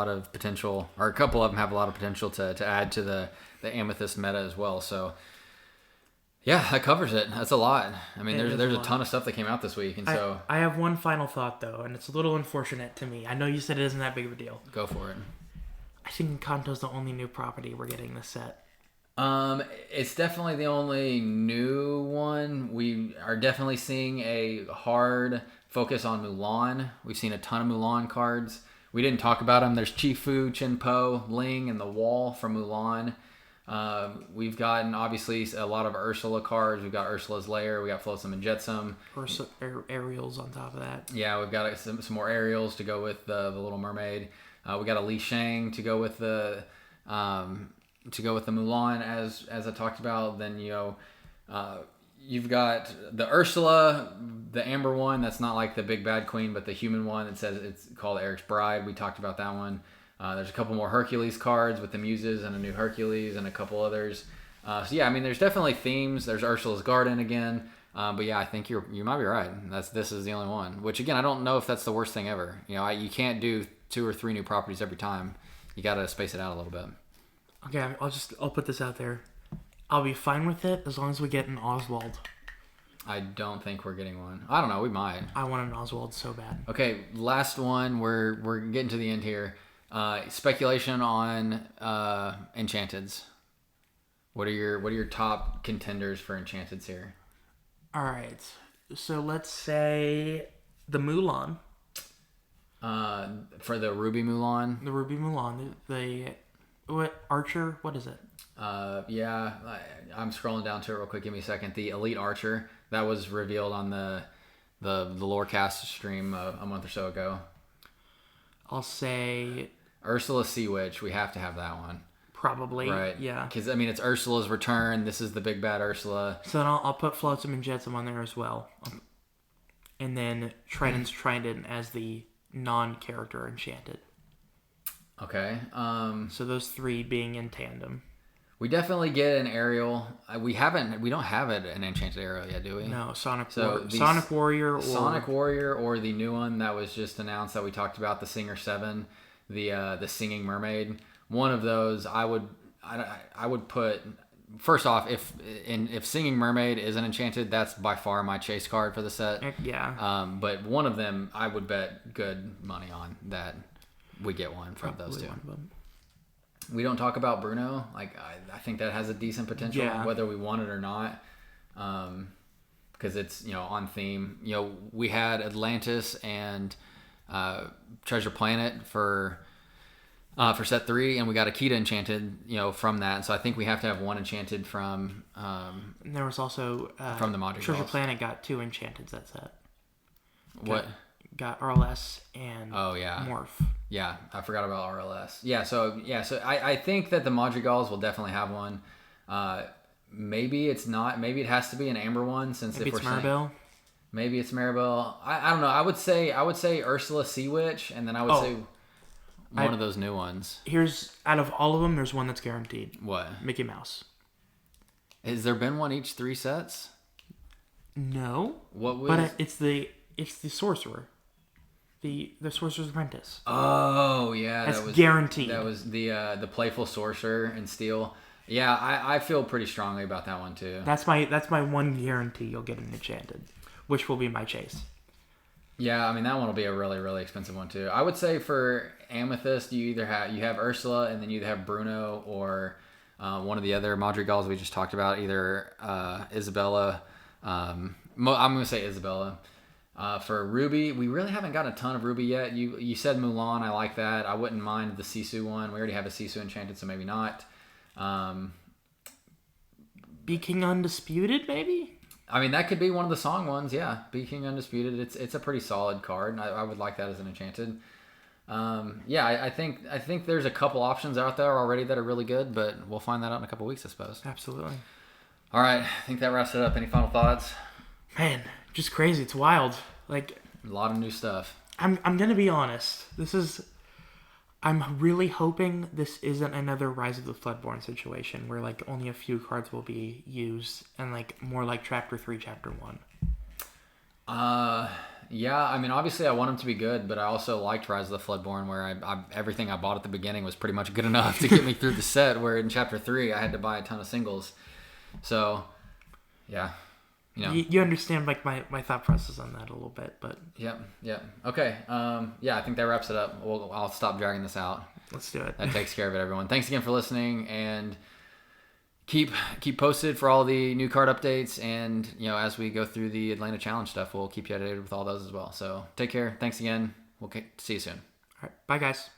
of potential, or a couple of them have a lot of potential to add to the Amethyst meta as well. So yeah, that covers it. That's a lot. I mean, there's a ton of stuff that came out this week, and so I have one final thought though, and it's a little unfortunate to me. I know you said it isn't that big of a deal. Go for it. I think Encanto's the only new property we're getting this set. It's definitely the only new one. We are definitely seeing a hard focus on Mulan. We've seen a ton of Mulan cards. We didn't talk about them. There's Chifu, Chenpo, Ling, and the Wall from Mulan. We've gotten obviously a lot of Ursula cards. We've got Ursula's Lair. We got Flotsam and Jetsam. Ariels on top of that. Yeah, we've got some more Ariels to go with the Little Mermaid. We got a Li Shang to go with the Mulan as I talked about. Then you've got the Ursula, the Amber one. That's not like the big bad queen, but the human one that says it's called Eric's Bride. We talked about that one. There's a couple more Hercules cards with the Muses and a new Hercules and a couple others. So yeah, I mean, there's definitely themes. There's Ursula's Garden again. But yeah, I think you might be right. This is the only one. Which again, I don't know if that's the worst thing ever. You can't do 2 or 3 new properties every time. You got to space it out a little bit. Okay, I'll put this out there. I'll be fine with it as long as we get an Oswald. I don't think we're getting one. I don't know. We might. I want an Oswald so bad. Okay, last one. We're getting to the end here. Speculation on Enchanteds. What are your top contenders for Enchanteds here? All right. So let's say the Mulan. For the Ruby Mulan. The Ruby Mulan. What Archer? What is it? Yeah, I'm scrolling down to it real quick. Give me a second. The Elite Archer that was revealed on the Lorecast stream a month or so ago. I'll say Ursula Sea Witch. We have to have that one. Probably. Right. Yeah. Because I mean, it's Ursula's return. This is the big bad Ursula. So then I'll put Flotsam and Jetsam on there as well, and then Trident's Trident as the non-character Enchanted. Okay. So those 3 being in tandem. We definitely get an aerial. We don't have an enchanted aerial yet, do we? No, Sonic Sonic Warrior, or the new one that was just announced that we talked about, the Singer 7, the Singing Mermaid. One of those, I would put. First off, if Singing Mermaid isn't enchanted, that's by far my chase card for the set. Yeah. But one of them, I would bet good money on that we get one from those two. We don't talk about Bruno. Like I think that has a decent potential, whether we want it or not, because it's on theme. We had Atlantis and Treasure Planet for set 3, and we got Akita enchanted, from that. So I think we have to have one enchanted from. And there was also from the Madrigals. Treasure Planet got 2 enchanted that set. Got RLS and Morph. Yeah, I forgot about RLS. So I think that the Madrigals will definitely have one. Maybe it's not. Maybe it has to be an Amber one, since maybe if we're it's Maribel. Maybe it's Maribel. I don't know. I would say Ursula Sea Witch, and then I would say one of those new ones. Here's, out of all of them, there's one that's guaranteed. What? Mickey Mouse. Has there been one each 3 sets? No. What was? But it's the sorcerer. The Sorcerer's Apprentice. Oh yeah, that's guaranteed. That was the playful sorcerer in steel. Yeah, I feel pretty strongly about that one too. That's my one guarantee you'll get an enchanted, which will be my chase. Yeah, I mean that one will be a really, really expensive one too. I would say for Amethyst, you have Ursula, and then you either have Bruno or one of the other Madrigals we just talked about, either Isabella. I'm gonna say Isabella. For Ruby, we really haven't gotten a ton of Ruby yet. You said Mulan, I like that. I wouldn't mind the Sisu one. We already have a Sisu enchanted, so maybe not. Be King Undisputed, maybe? I mean, that could be one of the song ones, yeah. Be King Undisputed, it's a pretty solid card. I would like that as an enchanted. I think there's a couple options out there already that are really good, but we'll find that out in a couple weeks, I suppose. Absolutely. All right, I think that wraps it up. Any final thoughts? Man, just crazy. It's wild. Like, a lot of new stuff. I'm gonna be honest. I'm really hoping this isn't another Rise of the Floodborn situation where like only a few cards will be used, and like more like Chapter 3, Chapter 1. Yeah. I mean, obviously I want them to be good, but I also liked Rise of the Floodborn, where everything I bought at the beginning was pretty much good enough to get me through the set. Where in Chapter 3 I had to buy a ton of singles. So, yeah. You understand like my thought process on that a little bit, but Yep. Okay. I think that wraps it up. I'll stop dragging this out. Let's do it. That takes care of it, everyone. Thanks again for listening, and keep posted for all the new card updates, and as we go through the Atlanta Challenge stuff, we'll keep you updated with all those as well. So take care. Thanks again. We'll see you soon. All right. Bye, guys.